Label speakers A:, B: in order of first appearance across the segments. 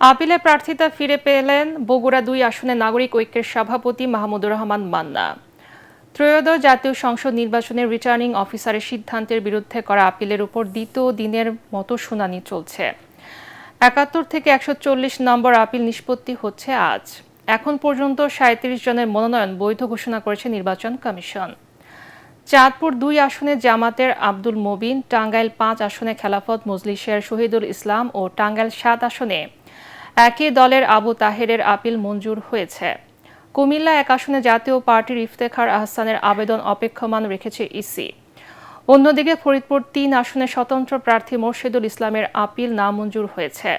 A: আপিলে প্রার্থিতা ফিরে পেলেন বগুড়া ২ আসনের নাগরিক ঐক্যের সভাপতি মাহমুদুর রহমান মান্না। ত্রয়োদশ জাতীয় সংসদ নির্বাচনের রিটার্নিং অফিসারের সিদ্ধান্তের বিরুদ্ধে করা আপিলের উপর দ্বিতীয় দিনের মতো শুনানি চলছে। ৭১ থেকে ১৪০ নম্বর আপিল নিষ্পত্তি হচ্ছে আজ। এখন পর্যন্ত ৩৭ জনের মনোনয়ন বৈধ ঘোষণা করেছে নির্বাচন কমিশন। চাঁদপুর ২ আসনে জামাতের আব্দুল মবিন, টাঙ্গাইল ৫ আসনে খেলাফত মজলিসের শহীদুল ইসলাম ও টাঙ্গাইল ৭ আসনে একই দলের আবু তাহেরের আপিল মঞ্জুর হয়েছে। কুমিল্লা ১ আসনে জাতীয় পার্টির ইফতেখার আহসানের আবেদন অপেক্ষমান রেখেছে ইসি। অন্যদিকে ফরিদপুর ৩ আসনে স্বতন্ত্র প্রার্থী মোর্শেদুল ইসলামের আপিল নামঞ্জুর হয়েছে।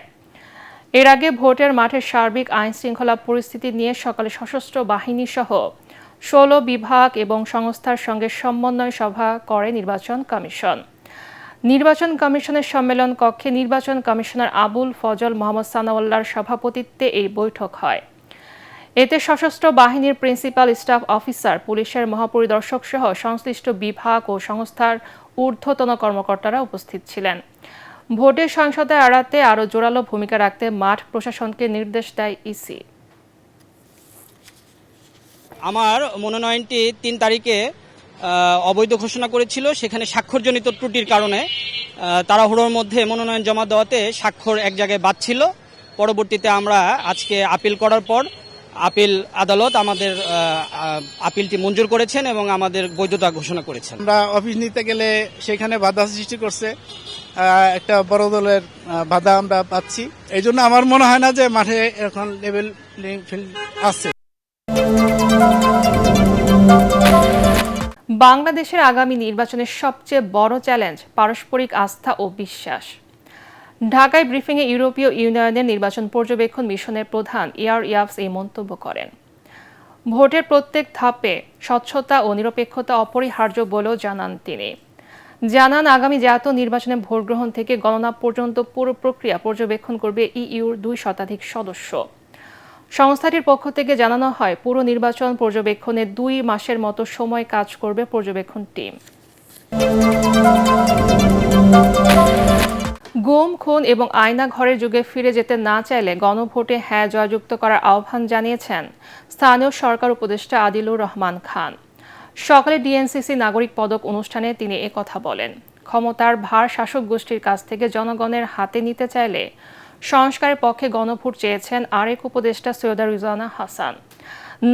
A: এর আগে ভোটের মাঠের সার্বিক আইনশৃঙ্খলা পরিস্থিতি নিয়ে সকালে সশস্ত্র বাহিনী সহ ১৬ বিভাগ এবং সংস্থার সঙ্গে সমন্বয় সভা করে নির্বাচন কমিশন। নির্বাচন কমিশনের সম্মেলন কক্ষে নির্বাচন কমিশনার আবুল ফজল মোহাম্মদ সানাউল্লাহর সভাপতিত্বে এই বৈঠক হয়। এতে সশস্ত্র বাহিনীর প্রিন্সিপাল স্টাফ অফিসার, পুলিশের মহাপরিদর্শক সহ সংশ্লিষ্ট বিভাগ ও সংস্থার ঊর্ধ্বতন কর্মকর্তারা উপস্থিত ছিলেন। ভোটের সহিংসতা এড়াতে আরও জোরালো ভূমিকা রাখতে মাঠ প্রশাসনকে নির্দেশ দেয় ইসি।
B: আমার মনোনয়নটি ৩ তারিখে অবৈধ ঘোষণা করেছিল। সেখানে স্বাক্ষরজনিত ত্রুটির কারণে তাড়াহুড়োর মধ্যে মনোনয়ন জমা দেওয়াতে স্বাক্ষর এক জায়গায় বাদ ছিল। পরবর্তীতে আমরা আজকে আপিল করার পর আপিল আদালত আমাদের আপিলটি মঞ্জুর করেছেন এবং আমাদের বৈধতা ঘোষণা করেছেন।
C: আমরা অফিস নিতে গেলে সেখানে বাধা সৃষ্টি করছে, একটা বড় দলের বাধা আমরা পাচ্ছি। এই জন্য আমার মনে হয় না যে মাঠে এখন লেভেল প্লেইং ফিল্ড আছে।
A: বাংলাদেশের আগামী নির্বাচনের সবচেয়ে বড় চ্যালেঞ্জ পারস্পরিক আস্থা ও বিশ্বাস। ঢাকায় ব্রিফিংয়ে ইউরোপীয় ইউনিয়নের নির্বাচন পর্যবেক্ষণ মিশনের প্রধান ইয়ার ইয়াভস এই মন্তব্য করেন। ভোটের প্রত্যেক ধাপে স্বচ্ছতা ও নিরপেক্ষতা অপরিহার্য বলেও জানান তিনি। জানান আগামী জাতীয় নির্বাচনে ভোট গ্রহণ থেকে গণনা পর্যন্ত পুরো প্রক্রিয়া পর্যবেক্ষণ করবে ইইউর ২ শতাধিক সদস্য। সংস্থাটির পক্ষ থেকে জানানো হয়, পুরো নির্বাচন পর্যবেক্ষণে ২ মাসের মতো সময় কাজ করবে পর্যবেক্ষণ টিম। গুম, খুন এবং আয়না ঘরের যুগে ফিরে যেতে না চাইলে গণভোটে হ্যাঁ জয়যুক্ত করার আহ্বান জানিয়েছেন স্থানীয় সরকার উপদেষ্টা আদিলুর রহমান খান। সকালে ডিএনসিসি নাগরিক পদক অনুষ্ঠানে তিনি একথা বলেন। ক্ষমতার ভার শাসক গোষ্ঠীর কাছ থেকে জনগণের হাতে নিতে চাইলে সংস্কারের পক্ষে গণভোট চেয়েছেন আরেক উপদেষ্টা সৈয়দা রিজওয়ানা হাসান।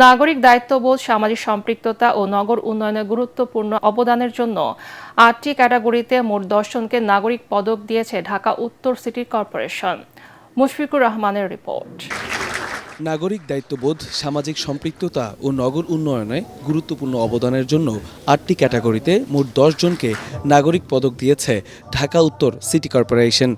A: নাগরিক দায়িত্ববোধ, সামাজিক সম্পৃক্ততা ও নগর উন্নয়নে গুরুত্বপূর্ণ অবদানের জন্য ৮টি ক্যাটাগরিতে মোট ১০ জনকে নাগরিক পদক দিয়েছে ঢাকা উত্তর সিটি কর্পোরেশন। মুশফিকুর রহমানের রিপোর্ট।
D: নাগরিক দায়িত্ববোধ, সামাজিক সম্পৃক্ততা ও নগর উন্নয়নে গুরুত্বপূর্ণ অবদানের জন্য ৮টি ক্যাটাগরিতে মোট ১০ জনকে নাগরিক পদক দিয়েছে ঢাকা উত্তর সিটি কর্পোরেশন।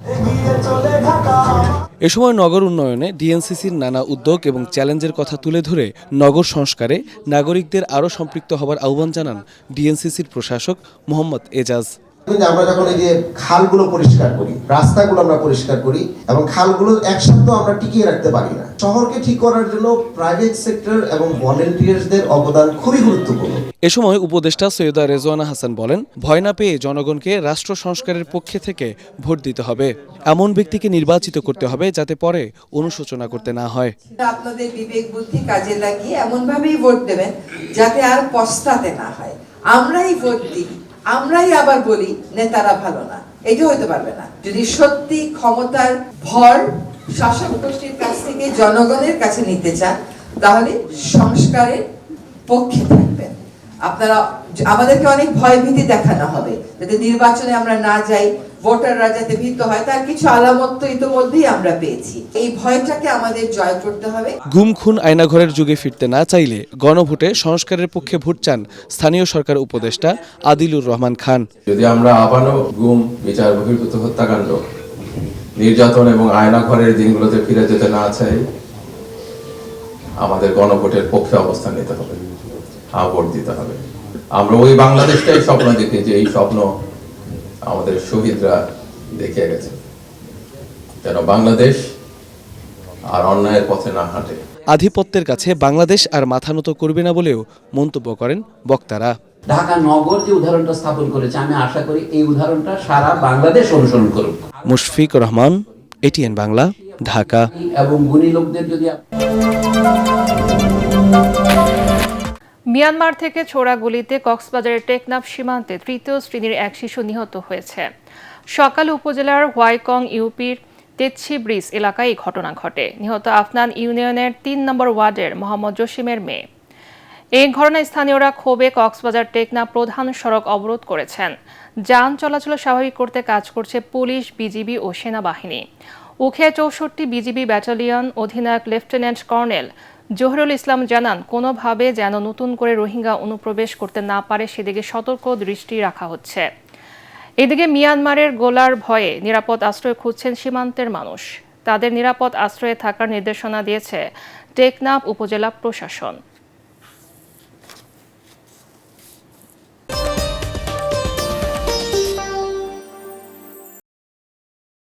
D: এ সময় নগর উন্নয়নে ডিএনসিসির নানা উদ্যোগ এবং চ্যালেঞ্জের কথা তুলে ধরে নগর সংস্কারে নাগরিকদের আরও সম্পৃক্ত হবার আহ্বান জানান ডিএনসিসির প্রশাসক মোহাম্মদ এজাজ।
E: আমরা যখন এই যে খালগুলো পরিষ্কার করি, রাস্তাগুলো আমরা পরিষ্কার করি এবং খালগুলো এক সপ্তাহ আমরা টিকিয়ে রাখতে পারি না। শহরকে ঠিক করার জন্য প্রাইভেট সেক্টর এবং ভলান্টিয়ারদের অবদান খুবই গুরুত্বপূর্ণ।
D: এ সময় উপদেষ্টা সৈয়দা রিজওয়ানা হাসান বলেন, ভয় না পেয়ে জনগণকে রাষ্ট্র সংস্কারের পক্ষে থেকে ভোট দিতে হবে। এমন ব্যক্তিকে নির্বাচিত করতে হবে যাতে পরে অনুশোচনা করতে না হয়।
F: আপনাদের বিবেক বুদ্ধি কাজে লাগিয়ে এমন ভাবেই ভোট দেবেন যাতে আর পস্তাতে না হয়। আমরাই ভোট দিই, আমরাই আবার বলি নেতারা ভালো না, এটা হতে পারবে না। যদি সত্যি ক্ষমতার ভর শাসক গোষ্ঠীর কাছ থেকে জনগণের কাছে নিতে চান, তাহলে সংস্কারের পক্ষে থাকবেন। আপনারা আমাদেরকে অনেক ভয় ভীতি দেখানো হবে যাতে নির্বাচনে আমরা না যাই, ভোটাররা যাতে ভীত হয়, তার কিছু আলামত তো ইতিমধ্যেই আমরা পেয়েছি। এই ভয়টাকে আমাদের জয় করতে হবে।
D: গুম, খুন, আয়নাঘরের যুগে ফিরতে না চাইলে গণভোটে সংস্কারের পক্ষে ভোট চান স্থানীয় সরকার উপদেষ্টা আদিলুর রহমান খান।
G: যদি আমরা আবারও গুম, বিচার বহির্ভূত হত্যাকাণ্ড, নির্যাতন এবং আয়নাঘরের দিনগুলোতে ফিরে যেতে না চাই, আমাদের গণভোটের পক্ষে অবস্থান নিতে হবে, ভোট দিতে হবে। আমরা ওই বাংলাদেশটাই স্বপ্ন দেখি যে এই স্বপ্ন আমাদের শহীদরা দেখে গেছে, যেন বাংলাদেশ আর অন্যায়ের পথে না হাঁটে।
D: আধিপত্যের কাছে বাংলাদেশ আর মাথা নত করবে না বলেও মন্তব্য করেন বক্তারা।
H: ঢাকা নগর যে উদাহরণটা স্থাপন করেছে, আমি আশা করি এই উদাহরণটা সারা বাংলাদেশ অনুসরণ করুক।
D: মুশফিকুর রহমান, এটিএন বাংলা, ঢাকা।
H: এবং গুণী লোকদের যদি
A: মিয়ানমার থেকে ছোড়া গুলিতে কক্সবাজারের টেকনাফ সীমান্তে তৃতীয় শ্রেণীর এক শিশু নিহত হয়েছে। সকালে উপজেলার হোয়াইকং ইউপির তেতছি ব্রিজ এলাকায় এই ঘটনা ঘটে। নিহত আফনান ইউনিয়নের ৩ নম্বর ওয়ার্ডের মোহাম্মদ জসিমের মেয়ে। এই ঘটনায় স্থানীয়রা ক্ষোভে কক্সবাজার টেকনাফ প্রধান সড়ক অবরোধ করেছেন। যান চলাচল স্বাভাবিক করতে কাজ করছে পুলিশ, বিজিবি ও সেনাবাহিনী। উখিয়া ৬৪ বিজিবি ব্যাটালিয়ন অধিনায়ক লেফটেন্যান্ট কর্নেল জহিরুল ইসলাম জানান, কোনোভাবে যেন নতুন করে রোহিঙ্গা অনুপ্রবেশ করতে না পারে সেদিকে সতর্ক দৃষ্টি রাখা হচ্ছে। এদিকে মিয়ানমারের গোলার ভয়ে নিরাপদ আশ্রয় খুঁজছেন সীমান্তের মানুষ। তাদের নিরাপদ আশ্রয়ে থাকার নির্দেশনা দিয়েছে টেকনাফ উপজেলা প্রশাসন।